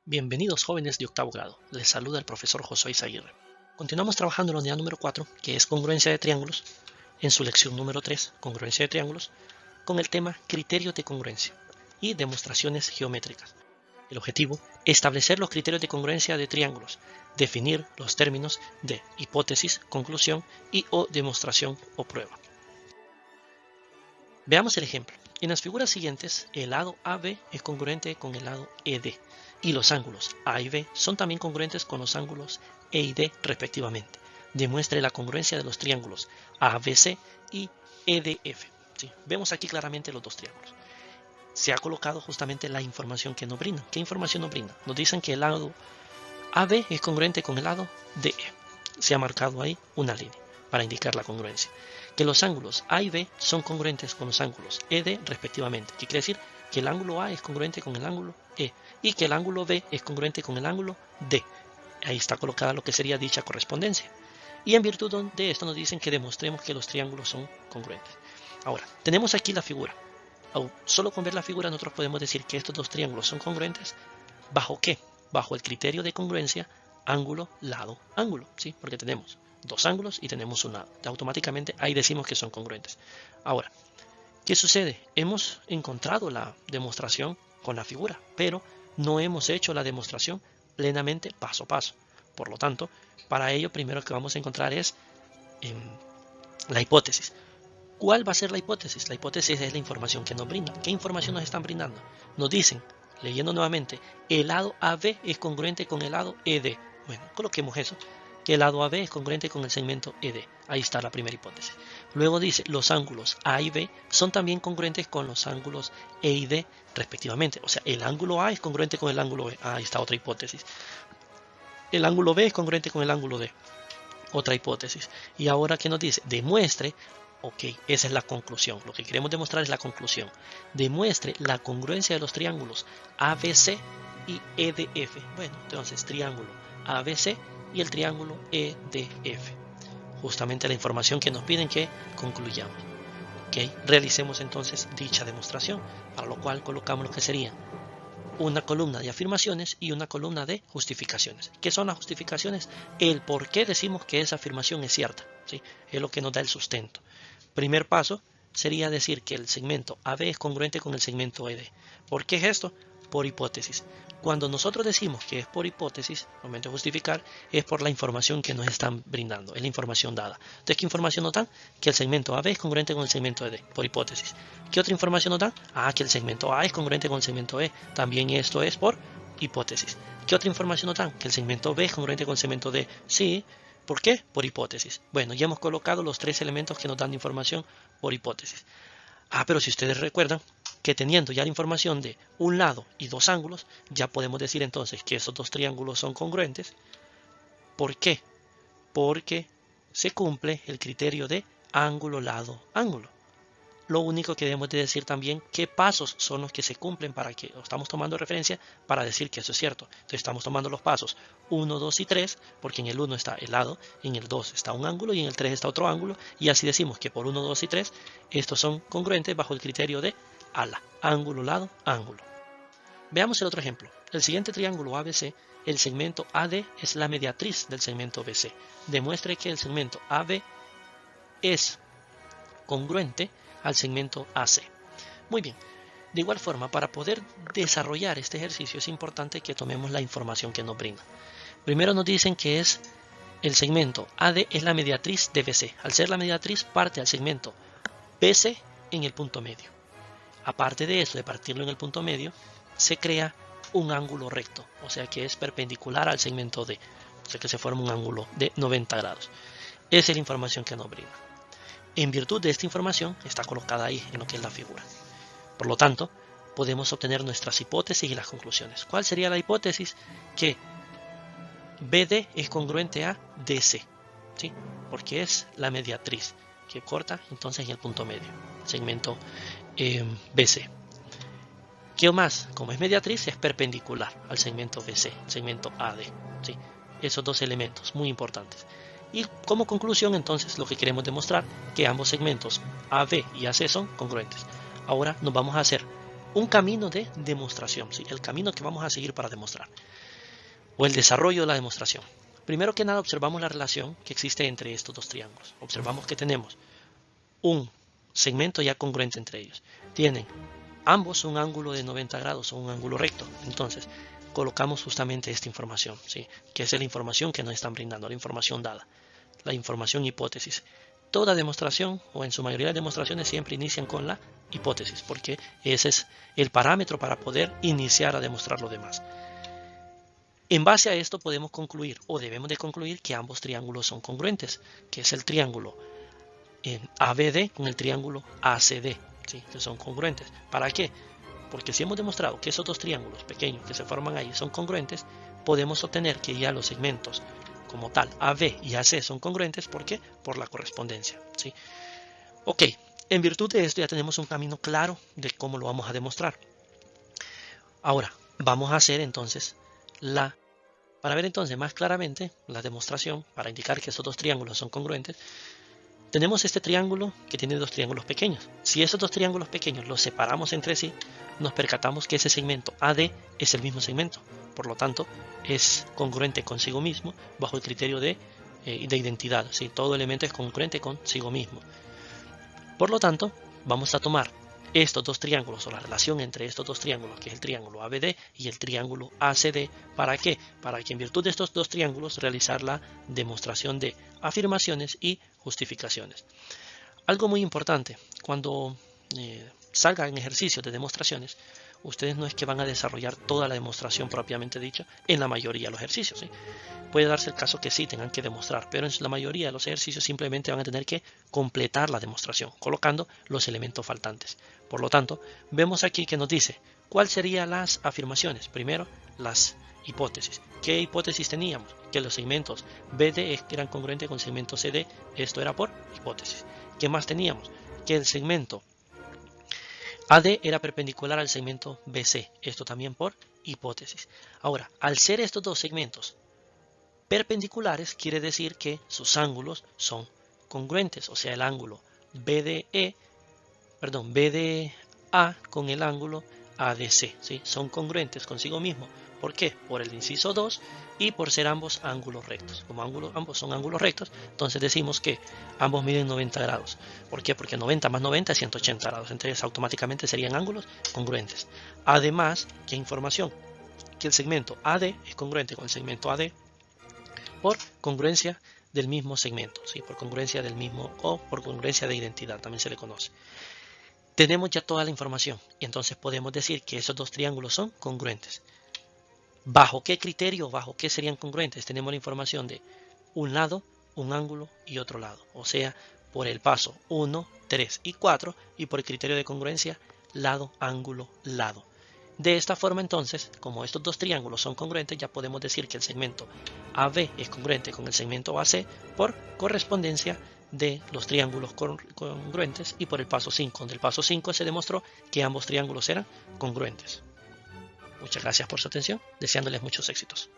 Bienvenidos jóvenes de octavo grado, les saluda el profesor Josué Izaguirre. Continuamos trabajando en la unidad número 4, que es congruencia de triángulos, en su lección número 3, congruencia de triángulos, con el tema criterios de congruencia y demostraciones geométricas. El objetivo, establecer los criterios de congruencia de triángulos, definir los términos de hipótesis, conclusión y o demostración o prueba. Veamos el ejemplo. En las figuras siguientes, el lado AB es congruente con el lado ED y los ángulos A y B son también congruentes con los ángulos E y D respectivamente. Demuestre la congruencia de los triángulos ABC y EDF. ¿Sí? Vemos aquí claramente los dos triángulos. Se ha colocado justamente la información que nos brinda. ¿Qué información nos brinda? Nos dicen que el lado AB es congruente con el lado DE. Se ha marcado ahí una línea para indicar la congruencia. Que los ángulos A y B son congruentes con los ángulos ED respectivamente. ¿Qué quiere decir? Que el ángulo A es congruente con el ángulo E y que el ángulo B es congruente con el ángulo D. Ahí está colocada lo que sería dicha correspondencia. Y en virtud de esto nos dicen que demostremos que los triángulos son congruentes. Ahora, tenemos aquí la figura. Solo con ver la figura nosotros podemos decir que estos dos triángulos son congruentes. ¿Bajo qué? Bajo el criterio de congruencia ángulo, lado, ángulo. ¿Sí? Porque tenemos dos ángulos y tenemos un lado. Automáticamente ahí decimos que son congruentes. Ahora, ¿qué sucede? Hemos encontrado la demostración con la figura, pero no hemos hecho la demostración plenamente paso a paso. Por lo tanto, para ello primero que vamos a encontrar es la hipótesis. ¿Cuál va a ser la hipótesis? La hipótesis es la información que nos brindan. ¿Qué información nos están brindando? Nos dicen, leyendo nuevamente, el lado AB es congruente con el lado ED. Bueno, coloquemos eso, que el lado AB es congruente con el segmento ED. Ahí está la primera hipótesis. Luego dice, los ángulos A y B son también congruentes con los ángulos E y D respectivamente. O sea, el ángulo A es congruente con el ángulo B. Ahí está otra hipótesis. El ángulo B es congruente con el ángulo D. Otra hipótesis. Y ahora, ¿qué nos dice? Demuestre. Ok, esa es la conclusión. Lo que queremos demostrar es la conclusión. Demuestre la congruencia de los triángulos ABC y EDF. Bueno, entonces triángulo ABC y el triángulo EDF. Justamente la información que nos piden que concluyamos. Ok, realicemos entonces dicha demostración, para lo cual colocamos lo que sería una columna de afirmaciones y una columna de justificaciones. ¿Qué son las justificaciones? El por qué decimos que esa afirmación es cierta. ¿Sí? Es lo que nos da el sustento. Primer paso sería decir que el segmento AB es congruente con el segmento ED. ¿Por qué es esto? Por hipótesis. Cuando nosotros decimos que es por hipótesis, momento de justificar, es por la información que nos están brindando, es la información dada. Entonces, ¿qué información nos dan? Que el segmento AB es congruente con el segmento ED, por hipótesis. ¿Qué otra información nos dan? Que el segmento A es congruente con el segmento E, también esto es por hipótesis. ¿Qué otra información nos dan? Que el segmento B es congruente con el segmento D, sí. ¿Por qué? Por hipótesis. Bueno, ya hemos colocado los tres elementos que nos dan información por hipótesis. Pero si ustedes recuerdan que teniendo ya la información de un lado y dos ángulos, ya podemos decir entonces que esos dos triángulos son congruentes. ¿Por qué? Porque se cumple el criterio de ángulo, lado, ángulo. Lo único que debemos de decir también qué pasos son los que se cumplen para que estamos tomando referencia para decir que eso es cierto. Entonces estamos tomando los pasos 1, 2 y 3, porque en el 1 está el lado, en el 2 está un ángulo y en el 3 está otro ángulo, y así decimos que por 1, 2 y 3 estos son congruentes bajo el criterio de ala, ángulo, lado, ángulo. Veamos el otro ejemplo. El siguiente triángulo ABC, el segmento AD es la mediatriz del segmento BC. Demuestre que el segmento AB es congruente al segmento AC. Muy bien, de igual forma, para poder desarrollar este ejercicio es importante que tomemos la información que nos brinda. Primero nos dicen que es el segmento AD es la mediatriz de BC. Al ser la mediatriz, parte al segmento BC en el punto medio. Aparte de eso, de partirlo en el punto medio, se crea un ángulo recto, o sea que es perpendicular al segmento D, o sea que se forma un ángulo de 90 grados. Esa es la información que nos brinda. En virtud de esta información está colocada ahí en lo que es la figura. Por lo tanto, podemos obtener nuestras hipótesis y las conclusiones. ¿Cuál sería la hipótesis? Que BD es congruente a DC, ¿sí? Porque es la mediatriz que corta entonces en el punto medio, segmento BC. ¿Qué más? Como es mediatriz, es perpendicular al segmento BC, segmento AD, ¿sí? Esos dos elementos muy importantes. Y como conclusión, entonces, lo que queremos demostrar que ambos segmentos AB y AC son congruentes. Ahora nos vamos a hacer un camino de demostración, ¿sí? El camino que vamos a seguir para demostrar, o el desarrollo de la demostración. Primero que nada observamos la relación que existe entre estos dos triángulos. Observamos que tenemos un segmento ya congruente entre ellos. Tienen ambos un ángulo de 90 grados o un ángulo recto. Entonces colocamos justamente esta información, ¿sí? Que es la información que nos están brindando, la información dada, la información hipótesis. Toda demostración, o en su mayoría de demostraciones, siempre inician con la hipótesis, porque ese es el parámetro para poder iniciar a demostrar lo demás. En base a esto podemos concluir, o debemos de concluir, que ambos triángulos son congruentes, que es el triángulo ABD con el triángulo ACD, ¿sí? Que son congruentes. ¿Para qué? Porque si hemos demostrado que esos dos triángulos pequeños que se forman ahí son congruentes, podemos obtener que ya los segmentos como tal, AB y AC son congruentes. ¿Por qué? Por la correspondencia, ¿sí? Ok, en virtud de esto ya tenemos un camino claro de cómo lo vamos a demostrar. Ahora, vamos a hacer entonces para ver entonces más claramente la demostración, para indicar que esos dos triángulos son congruentes, tenemos este triángulo que tiene dos triángulos pequeños. Si esos dos triángulos pequeños los separamos entre sí, nos percatamos que ese segmento AD es el mismo segmento. Por lo tanto, es congruente consigo mismo bajo el criterio de identidad, ¿sí? Todo elemento es congruente consigo mismo. Por lo tanto, vamos a tomar estos dos triángulos, o la relación entre estos dos triángulos, que es el triángulo ABD y el triángulo ACD. ¿Para qué? Para que en virtud de estos dos triángulos realizar la demostración de afirmaciones y justificaciones. Algo muy importante, cuando salgan en ejercicios de demostraciones, ustedes no es que van a desarrollar toda la demostración propiamente dicha en la mayoría de los ejercicios, ¿sí? Puede darse el caso que sí tengan que demostrar, pero en la mayoría de los ejercicios simplemente van a tener que completar la demostración, colocando los elementos faltantes. Por lo tanto, vemos aquí que nos dice cuáles serían las afirmaciones. Primero, las hipótesis. ¿Qué hipótesis teníamos? Que los segmentos BD eran congruentes con el segmento CD. Esto era por hipótesis. ¿Qué más teníamos? Que el segmento AD era perpendicular al segmento BC. Esto también por hipótesis. Ahora, al ser estos dos segmentos perpendiculares, quiere decir que sus ángulos son congruentes. O sea, el ángulo BDA con el ángulo ADC, ¿sí? Son congruentes consigo mismo. ¿Por qué? Por el inciso 2 y por ser ambos ángulos rectos. Como ambos son ángulos rectos, entonces decimos que ambos miden 90 grados. ¿Por qué? Porque 90 más 90 es 180 grados. Entonces automáticamente serían ángulos congruentes. Además, ¿qué información? Que el segmento AD es congruente con el segmento AD por congruencia del mismo segmento, ¿sí? Por congruencia del mismo, o por congruencia de identidad, también se le conoce. Tenemos ya toda la información y entonces podemos decir que esos dos triángulos son congruentes. ¿Bajo qué criterio, bajo qué serían congruentes? Tenemos la información de un lado, un ángulo y otro lado. O sea, por el paso 1, 3 y 4 y por el criterio de congruencia, lado, ángulo, lado. De esta forma entonces, como estos dos triángulos son congruentes, ya podemos decir que el segmento AB es congruente con el segmento AC por correspondencia de los triángulos congruentes y por el paso 5. Del paso 5 se demostró que ambos triángulos eran congruentes. Muchas gracias por su atención, deseándoles muchos éxitos.